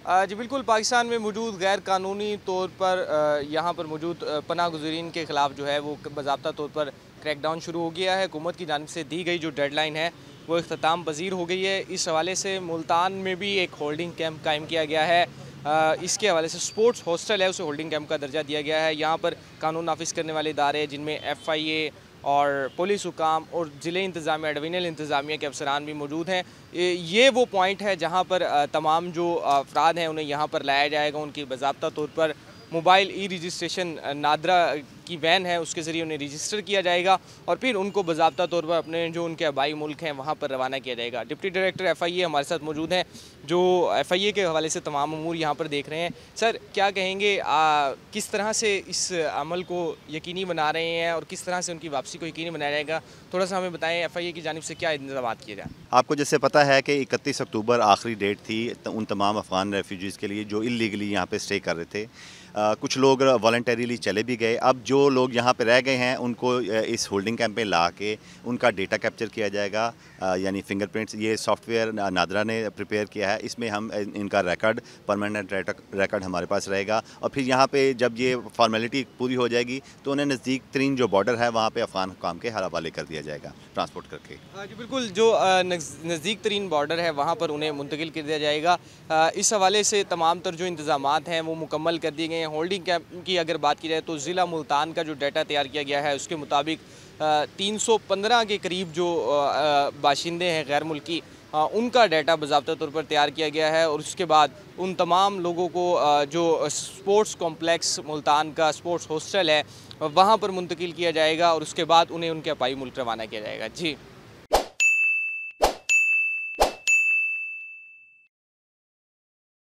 जी बिल्कुल, पाकिस्तान में मौजूद गैर कानूनी तौर पर यहाँ पर मौजूद पनाह गुज़रीन के ख़िलाफ़ जो है वो बाज़ाब्ता तौर पर क्रैकडाउन शुरू हो गया है। हुकूमत की जानिब से दी गई जो डेडलाइन है वो इख्तिताम पज़ीर हो गई है। इस हवाले से मुल्तान में भी एक होल्डिंग कैंप कायम किया गया है। इसके हवाले से स्पोर्ट्स हॉस्टल है, उसे होल्डिंग कैंप का दर्जा दिया गया है। यहाँ पर कानून नाफिज करने वाले इदारे जिनमें FIA और पुलिस हुकाम और ज़िले इंतज़ामिया, डिवीज़नल इंतज़ामिया के अफसरान भी मौजूद हैं। ये वो पॉइंट है जहाँ पर तमाम जो अफराद हैं उन्हें यहाँ पर लाया जाएगा। उनकी बाज़ाब्ता तौर पर मोबाइल रजिस्ट्रेशन नादरा की वैन है उसके ज़रिए उन्हें रजिस्टर किया जाएगा और फिर उनको बाज़ाब्ता तौर पर अपने जो उनके आबाई मुल्क हैं वहाँ पर रवाना किया जाएगा। डिप्टी डायरेक्टर FIA हमारे साथ मौजूद हैं जो FIA के हवाले से तमाम अमूर यहाँ पर देख रहे हैं। सर, क्या कहेंगे, किस तरह से इस अमल को यकीनी बना रहे हैं और किस तरह से उनकी वापसी को यकीनी बनाया जाएगा? थोड़ा सा हमें बताएं, FIA की जानिब से क्या इंतज़ाम किए जाए? आपको जैसे पता है कि 31 अक्टूबर आखिरी डेट थी उन तमाम अफ़गान रेफ्यूजीज़ के लिए जो इल्लीगली यहाँ पे स्टे कर रहे थे। कुछ लोग वॉलंटरीली चले भी गए। अब जो लोग यहाँ पे रह गए हैं उनको इस होल्डिंग कैंप में ला के उनका डेटा कैप्चर किया जाएगा, यानी फिंगरप्रिंट्स। ये सॉफ्टवेयर नादरा ने प्रिपेयर किया है। इसमें हम इनका रिकॉर्ड, परमानेंट रिकॉर्ड हमारे पास रहेगा और फिर यहाँ पे जब ये फॉर्मेलिटी पूरी हो जाएगी तो उन्हें नज़दीक तरीन जो बॉर्डर है वहाँ पे अफ़गान हुकाम के हवाले कर दिया जाएगा ट्रांसपोर्ट करके। जी बिल्कुल, जो नज़दीक तरीन बॉर्डर है वहाँ पर उन्हें मुंतकिल कर दिया जाएगा। इस हवाले से तमाम तर जो इंतज़ामात हैं वो मुकम्मल कर दिए गए हैं। होल्डिंग कैंप की अगर बात की जाए तो ज़िला मुल्तान का जो डाटा तैयार किया गया है उसके मुताबिक 315 के करीब जो बाशिंदे हैं गैर मुल्की, उनका डाटा बाज़ाब्ता तौर पर तैयार किया गया है और उसके बाद उन तमाम लोगों को जो स्पोर्ट्स कॉम्प्लेक्स मुल्तान का स्पोर्ट्स हॉस्टल है वहाँ पर मुंतकिल किया जाएगा और उसके बाद उन्हें उनके अपाई मुल्क रवाना किया जाएगा। जी।